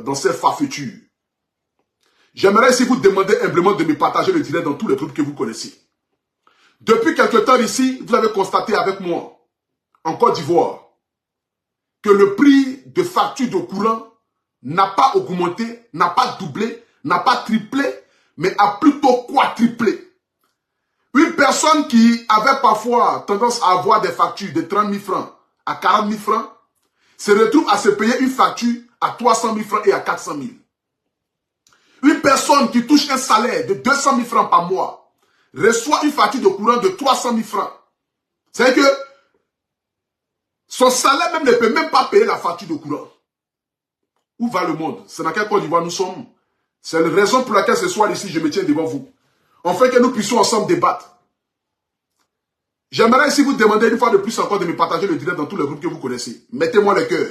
dans ces farfetures. J'aimerais ici vous demander humblement de me partager le direct dans tous les groupes que vous connaissez. Depuis quelque temps ici, vous avez constaté avec moi, en Côte d'Ivoire, que le prix de facture de courant n'a pas augmenté, n'a pas doublé, n'a pas triplé, mais a plutôt quadruplé. Une personne qui avait parfois tendance à avoir des factures de 30 000 francs à 40 000 francs, se retrouve à se payer une facture à 300 000 francs et à 400 000. Une personne qui touche un salaire de 200 000 francs par mois reçoit une facture de courant de 300 000 francs. C'est-à-dire que son salaire même ne peut même pas payer la facture de courant. Où va le monde? C'est dans quelle Côte d'Ivoire nous sommes? C'est la raison pour laquelle ce soir ici, je me tiens devant vous. Afin que nous puissions ensemble débattre. J'aimerais ici vous demander une fois de plus encore de me partager le direct dans tous les groupes que vous connaissez. Mettez-moi le cœur.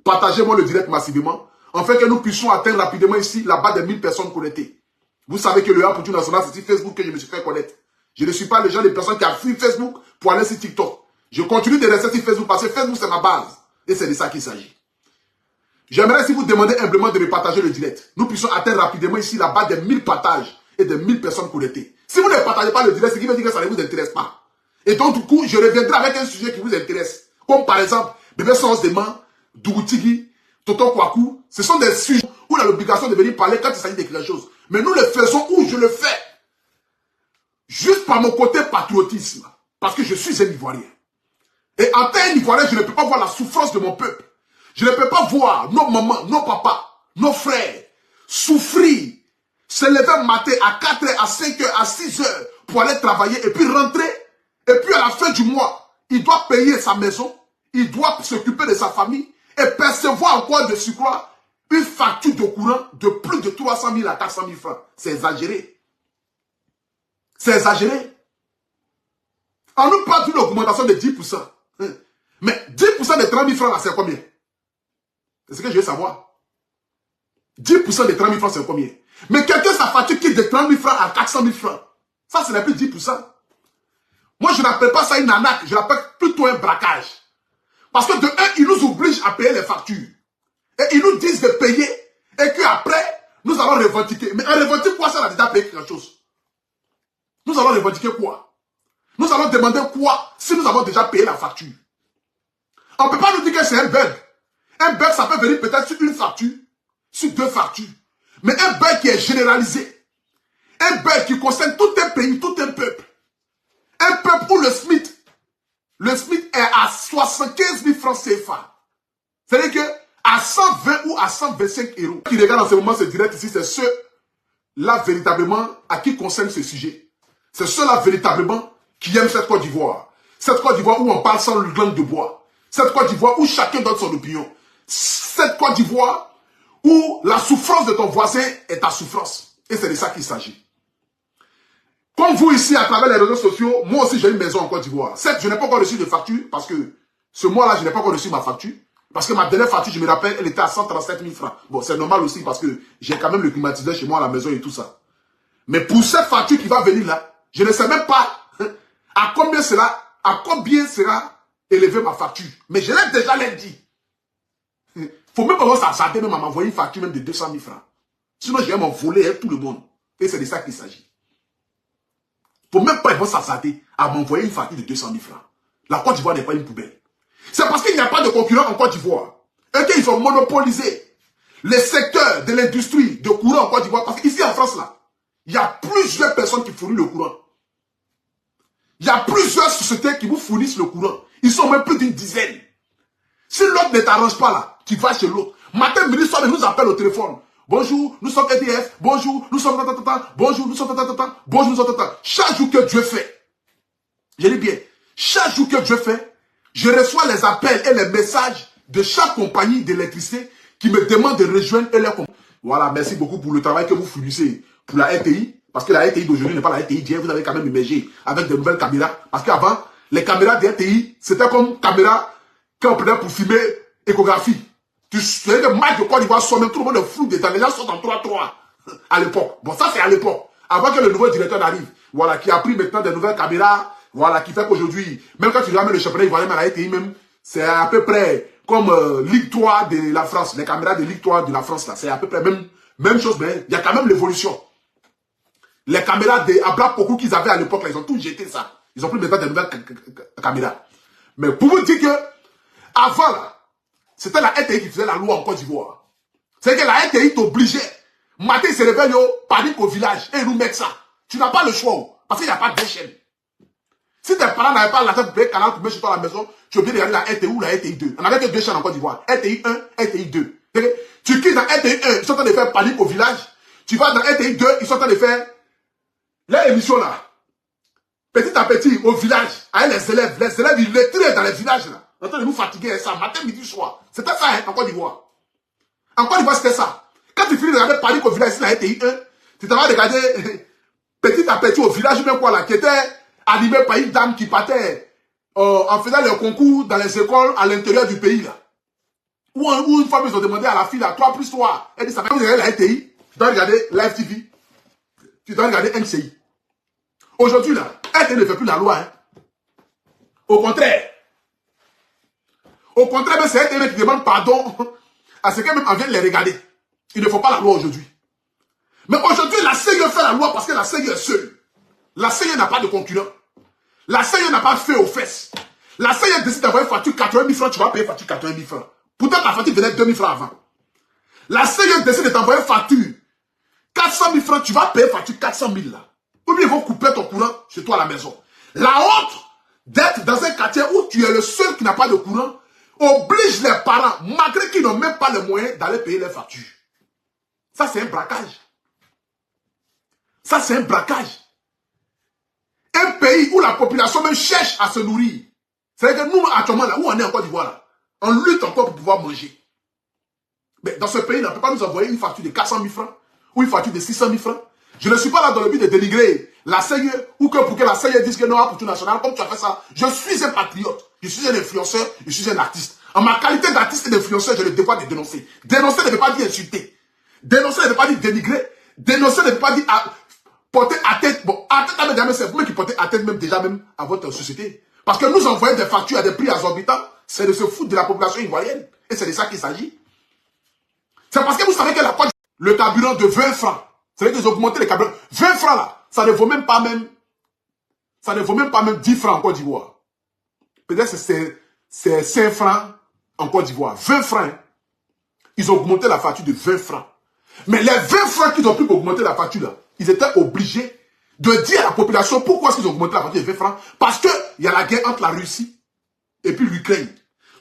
Partagez-moi le direct massivement. Afin que nous puissions atteindre rapidement ici la barre des 1000 personnes connectées. Vous savez que le A pour tout national, c'est sur Facebook que je me suis fait connaître. Je ne suis pas le genre de personnes qui a fui Facebook pour aller sur TikTok. Je continue de rester sur Facebook parce que Facebook c'est ma base. Et c'est de ça qu'il s'agit. J'aimerais ici vous demander humblement de me partager le direct. Nous puissions atteindre rapidement ici la barre des 1000 partages et des 1000 personnes connectées. Si vous ne partagez pas le direct, c'est qui veut dire que ça ne vous intéresse pas. Et donc, du coup, je reviendrai avec un sujet qui vous intéresse. Comme par exemple, Bébé Sens Deman, Dougoutigui, Tonton Kwaku. Ce sont des sujets où on a l'obligation de venir parler quand il s'agit de quelque chose. Mais nous le faisons où je le fais. Juste par mon côté patriotisme. Parce que je suis un Ivoirien. Et en tant qu'Ivoirien, je ne peux pas voir la souffrance de mon peuple. Je ne peux pas voir nos mamans, nos papas, nos frères souffrir, se lever matin à 4h, à 5h, à 6h pour aller travailler et puis rentrer. Et puis à la fin du mois, il doit payer sa maison, il doit s'occuper de sa famille et percevoir encore de surcroît une facture de courant de plus de 300 000 à 400 000 francs. C'est exagéré. C'est exagéré. On nous parle d'une augmentation de 10%. Mais 10% de 30 000 francs, c'est combien? C'est ce que je veux savoir. 10% de 30 000 francs, c'est combien? Mais quelqu'un, sa facture quitte de 30 000 francs à 400 000 francs. Ça, ce n'est plus 10%. Moi, je n'appelle pas ça une arnaque, je l'appelle plutôt un braquage. Parce que de un, ils nous obligent à payer les factures. Et ils nous disent de payer, et qu'après, nous allons revendiquer. Mais on revendique quoi, ça, on a déjà payé quelque chose? Nous allons revendiquer quoi? Nous allons demander quoi si nous avons déjà payé la facture? On ne peut pas nous dire que c'est un bug. Un bug, ça peut venir peut-être sur une facture, sur deux factures. Mais un bug qui est généralisé. Un bug qui concerne tout un pays, tout un peuple. Un peuple où le SMIC est à 75 000 francs CFA. C'est-à-dire que à 120 ou à 125 euros. Qui regarde en ce moment ce direct ici, c'est ceux-là véritablement à qui concerne ce sujet. C'est ceux-là véritablement qui aiment cette Côte d'Ivoire. Cette Côte d'Ivoire où on parle sans langue de bois. Cette Côte d'Ivoire où chacun donne son opinion. Cette Côte d'Ivoire où la souffrance de ton voisin est ta souffrance. Et c'est de ça qu'il s'agit. Comme vous ici, à travers les réseaux sociaux, moi aussi j'ai une maison en Côte d'Ivoire. Certes, je n'ai pas encore reçu de facture, parce que ce mois-là, je n'ai pas encore reçu ma facture. Parce que ma dernière facture, je me rappelle, elle était à 137 000 francs. Bon, c'est normal aussi, parce que j'ai quand même le climatiseur chez moi à la maison et tout ça. Mais pour cette facture qui va venir là, je ne sais même pas à combien sera élevée ma facture. Mais je l'ai déjà dit. Faut même pas s'attarder même à m'envoyer une facture même de 200 000 francs. Sinon, je vais m'en voler tout le monde. Et c'est de ça qu'il s'agit. Faut même pas s'attarder à m'envoyer une facture de 200 000 francs. La Côte d'Ivoire n'est pas une poubelle. C'est parce qu'il n'y a pas de concurrents en Côte d'Ivoire. Et qu'ils ont monopolisé les secteurs de l'industrie de courant en Côte d'Ivoire. Parce qu'ici en France, là, il y a plusieurs personnes qui fournissent le courant. Il y a plusieurs sociétés qui vous fournissent le courant. Ils sont même plus d'une dizaine. Si l'autre ne t'arrange pas là, tu vas chez l'autre. Matin, midi, soir, ils nous appellent au téléphone. Bonjour, nous sommes EDF. Bonjour, nous sommes tata. Bonjour, nous sommes tata. Bonjour, nous sommes tata. Chaque jour que Dieu fait, je dis bien, chaque jour que Dieu fait, je reçois les appels et les messages de chaque compagnie d'électricité qui me demande de rejoindre leur compagnie. Voilà, merci beaucoup pour le travail que vous fournissez pour la RTI. Parce que la RTI d'aujourd'hui n'est pas la RTI d'hier. Vous avez quand même émergé avec de nouvelles caméras. Parce qu'avant, les caméras de RTI, c'était comme caméra qu'on prenait pour filmer échographie. Tu sais que match de Côte d'Ivoire sort, même tout le monde est flou dedans. Les gens sont en 3-3 à l'époque. Bon, ça c'est à l'époque. Avant que le nouveau directeur arrive. Voilà, qui a pris maintenant des nouvelles caméras. Voilà, qui fait qu'aujourd'hui, même quand tu ramènes le championnat ivoirien à la RTI même, c'est à peu près comme Ligue 3 de la France, les caméras de Ligue 3 de la France, là, c'est à peu près même chose, mais il y a quand même l'évolution. Les caméras de Abra Pokou qu'ils avaient à l'époque, ils ont tout jeté ça. Ils ont pris maintenant des nouvelles caméras. Mais pour vous dire que, avant là, c'était la RTI qui faisait la loi en Côte d'Ivoire. C'est que la RTI t'obligeait. Matin, il se réveille, panique au village, et ils nous mettent ça. Tu n'as pas le choix, parce qu'il n'y a pas de chaîne. Si tes parents n'avaient pas l'argent pour payer le canal pour mettre chez toi à la maison, tu es obligé de regarder la RTI ou la RTI 2. On n'avait que 2 chaînes en Côte d'Ivoire. RTI 1, RTI 2. Tu quittes dans RTI 1, ils sont en train de faire panique au village. Tu vas dans RTI 2, ils sont en train de faire l'émission là. Petit à petit, au village, avec les élèves, ils lettraient dans les villages là. En train de nous fatiguer ça, matin, midi, soir. C'était ça, hein, en Côte d'Ivoire. En Côte d'Ivoire, c'était ça. Quand tu finis de regarder panique au village, ici, la RTI 1, tu t'en vas regarder petit à petit au village, même quoi là, qui était animé par une dame qui partait en faisant le concours dans les écoles à l'intérieur du pays là. Où une fois ils ont demandé à la fille là, 3 plus 3. Elle dit ça va regarder la RTI, tu dois regarder Live TV, tu dois regarder NCI. Aujourd'hui là, RTI ne fait plus la loi. Hein. Au contraire, mais c'est RTI qui demande pardon à ceux qui même en viennent les regarder. Il ne faut pas la loi aujourd'hui. Mais aujourd'hui, la CIE fait la loi parce que la CIE est seule. La CIE n'a pas de concurrent. La CIE n'a pas fait aux fesses. La CIE décide d'avoir une facture 80 000 francs, tu vas payer facture 80 000 francs. Pourtant, ta facture venait 2 000 francs avant. La CIE décide de t'envoyer une facture 400 000 francs, tu vas payer facture 400 000 là. Ou bien ils vont couper ton courant chez toi à la maison. La honte d'être dans un quartier où tu es le seul qui n'a pas de courant oblige les parents, malgré qu'ils n'ont même pas les moyens d'aller payer les factures. Ça, c'est un braquage. Ça, c'est un braquage. Un pays où la population même cherche à se nourrir. C'est-à-dire que nous, actuellement, là où on est en Côte d'Ivoire, là, on lutte encore pour pouvoir manger. Mais dans ce pays, on ne peut pas nous envoyer une facture de 400 000 francs ou une facture de 600 000 francs. Je ne suis pas là dans le but de dénigrer la CIE ou que pour que la CIE dise que non, pour tout national, comme tu as fait ça. Je suis un patriote, je suis un influenceur, je suis un artiste. En ma qualité d'artiste et d'influenceur, j'ai le devoir de dénoncer. Dénoncer ne veut pas dire insulter. Dénoncer ne veut pas dire dénigrer. Dénoncer ne veut pas dire porter atteinte. Bon, atteinte, c'est vous-même qui portez atteinte même déjà même à votre société. Parce que nous envoyons des factures à des prix exorbitants, c'est de se foutre de la population ivoirienne. Et c'est de ça qu'il s'agit. C'est parce que vous savez que la Côte, le carburant de 20 francs, c'est vrai qu'ils ont augmenté les carburants. 20 francs là, ça ne vaut même pas même 10 francs en Côte d'Ivoire. Peut-être c'est 5 francs en Côte d'Ivoire. 20 francs. Hein. Ils ont augmenté la facture de 20 francs. Mais les 20 francs qu'ils ont pu augmenter la facture là, ils étaient obligés de dire à la population pourquoi est-ce qu'ils ont augmenté la facture de 20 francs. Parce qu'il y a la guerre entre la Russie et puis l'Ukraine.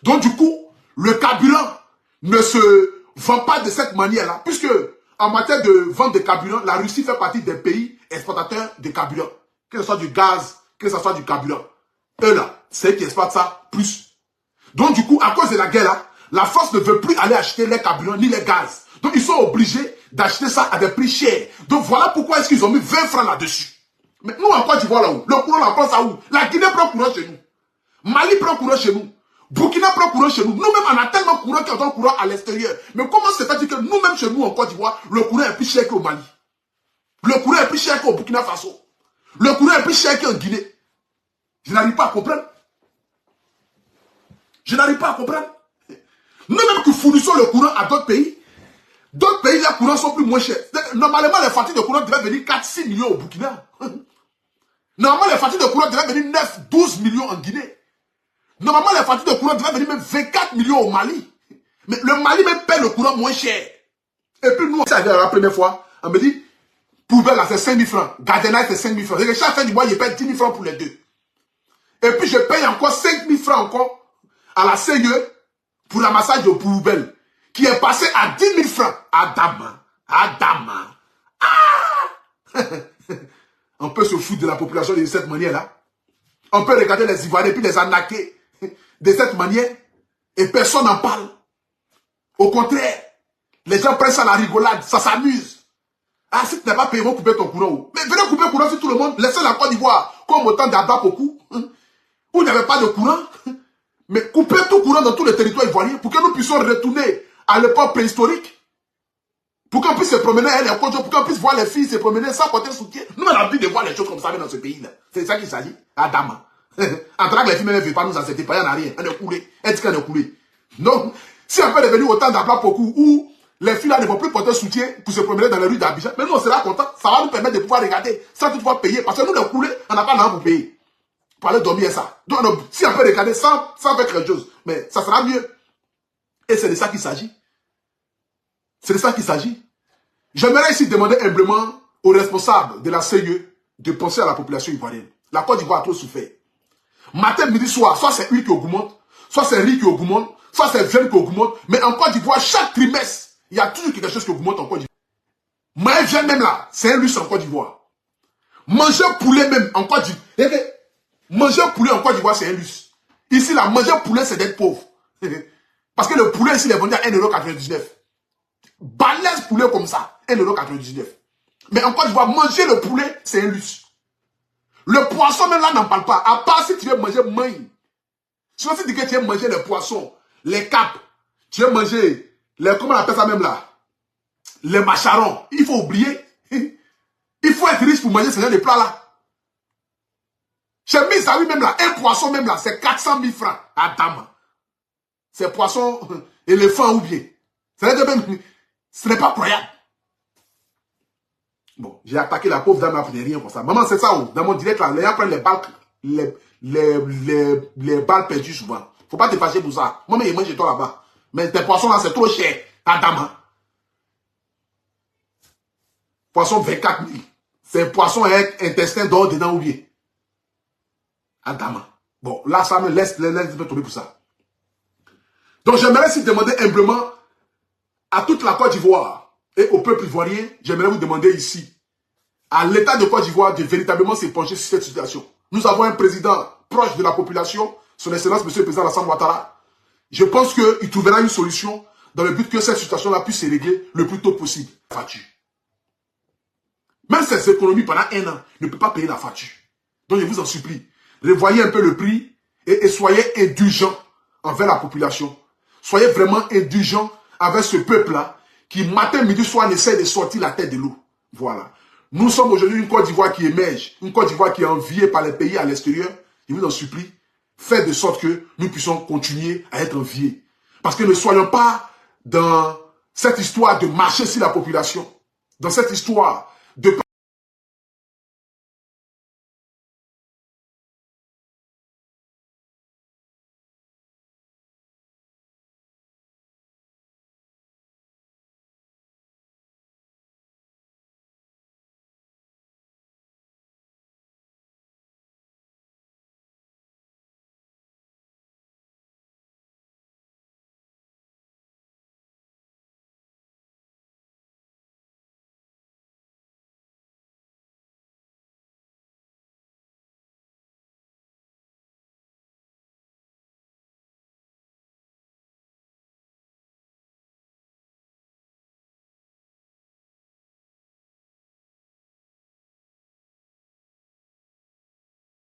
Donc du coup, le carburant ne se vend pas de cette manière-là. Puisque en matière de vente de carburant, la Russie fait partie des pays exportateurs de carburant. Que ce soit du gaz, que ce soit du carburant. Eux là, c'est eux qui exportent ça plus. Donc du coup, à cause de la guerre là, la France ne veut plus aller acheter les carburants ni les gaz. Donc ils sont obligés d'acheter ça à des prix chers. Donc voilà pourquoi est-ce qu'ils ont mis 20 francs là-dessus. Mais nous en Côte d'Ivoire là où? Le courant la prend ça où? La Guinée prend courant chez nous. Mali prend courant chez nous. Burkina prend courant chez nous. Nous-mêmes on a tellement de courant qu'on donne courant à l'extérieur. Mais comment se fait-il que nous-mêmes chez nous en Côte d'Ivoire, le courant est plus cher qu'au Mali? Le courant est plus cher qu'au Burkina Faso. Le courant est plus cher qu'en Guinée. Je n'arrive pas à comprendre. Je n'arrive pas à comprendre. Nous-mêmes qui fournissons le courant à d'autres pays, les courants sont plus moins chers. Normalement, les factures de courant devaient venir 4-6 millions au Burkina. Normalement, les factures de courant devaient venir 9-12 millions en Guinée. Normalement, les factures de courant devaient venir même 24 millions au Mali. Mais le Mali même paie le courant moins cher. Et puis nous, ça la première fois, on me dit, poubelle là, c'est 5 000 francs. Gardenal, c'est 5 000 francs. Et chaque fin du mois, je paye 10 000 francs pour les deux. Et puis je paye encore 5 000 francs encore à la CIE pour ramassage de poubelle, qui est passé à 10 000 francs. Adama. Ah! On peut se foutre de la population de cette manière-là. On peut regarder les Ivoiriens et puis les arnaquer de cette manière. Et personne n'en parle. Au contraire, les gens prennent ça à la rigolade, ça s'amuse. Ah, si tu n'as pas payé, ils vont couper ton courant. Mais venez couper le courant sur tout le monde. Laissez la Côte d'Ivoire comme autant d'Abba beaucoup. Où il n'y avait pas de courant. Mais couper tout courant dans tout le territoire ivoirien pour que nous puissions retourner à l'époque préhistorique. Pour qu'on puisse se promener, pour qu'on puisse voir les filles se promener sans porter soutien. Nous, on a envie de voir les choses comme ça dans ce pays-là. C'est ça qu'il s'agit. Adama. En tant que les filles ne veulent pas nous accepter, pas, il n'y en a rien. On est coulé. Elle dit qu'on est coulé. Donc, si on peut devenir autant d'Abla Pokou où les filles là ne vont plus porter soutien pour se promener dans les rues d'Abidjan, mais nous, on sera content. Ça va nous permettre de pouvoir regarder sans toutefois payer. Parce que nous, les coulés, on n'a pas d'argent pour payer. Pour aller dormir ça. Donc, si on peut regarder sans faire quelque chose, mais ça sera mieux. Et c'est de ça qu'il s'agit. C'est de ça qu'il s'agit. J'aimerais ici demander humblement aux responsables de la CIE de penser à la population ivoirienne. La Côte d'Ivoire a trop souffert. Matin, midi, soir, soit c'est huile qui augmente, soit c'est riz qui augmente, soit c'est viande qui augmente. Mais en Côte d'Ivoire, chaque trimestre, il y a toujours quelque chose qui augmente en Côte d'Ivoire. Maïs viande même là, c'est un luxe en Côte d'Ivoire. Manger poulet même en Côte d'Ivoire. Manger poulet en Côte d'Ivoire, c'est un luxe. Ici, là, manger poulet, c'est d'être pauvre. Parce que le poulet ici, il est vendu à 1,99 €. Balèze poulet comme ça, 1,99 €. Mais en Côte d'Ivoire, manger le poulet, c'est un luxe. Le poisson, même là, n'en parle pas. À part si tu veux manger maïs. Si tu dis que tu veux manger les poissons, les capes, tu veux manger les, comment on appelle ça même là, les macharons, il faut oublier. Il faut être riche pour manger ce genre de plats-là. Chez Misawi même là, un poisson même là, c'est 400 000 francs à Dama. C'est poisson éléphant ou bien. Ce n'est pas croyable. Bon, j'ai attaqué la pauvre dame pour rien pour ça. Maman, c'est ça, dans mon direct là, les gens prennent les balles perdues souvent. Faut pas te fâcher pour ça. Moi, mais mange toi là-bas. Mais tes poissons là, c'est trop cher. À Dama. Poisson 24 000. C'est un poisson avec intestin d'or dedans ou bien. À Dama. Bon, là, ça me laisse tomber pour ça. Donc, j'aimerais aussi demander humblement à toute la Côte d'Ivoire et au peuple ivoirien, j'aimerais vous demander ici, à l'État de Côte d'Ivoire de véritablement se pencher sur cette situation. Nous avons un président proche de la population, son Excellence, Monsieur le Président Alassane Ouattara. Je pense qu'il trouvera une solution dans le but que cette situation-là puisse se régler le plus tôt possible. La facture. Même ces économies pendant 1 an ne peuvent pas payer la facture. Donc je vous en supplie, revoyez un peu le prix et soyez indulgents envers la population. Soyez vraiment indulgents avec ce peuple-là qui matin, midi, soir essaie de sortir la tête de l'eau. Voilà. Nous sommes aujourd'hui une Côte d'Ivoire qui émerge, une Côte d'Ivoire qui est enviée par les pays à l'extérieur. Je vous en supplie, faites de sorte que nous puissions continuer à être enviés. Parce que ne soyons pas dans cette histoire de marcher sur la population, dans cette histoire de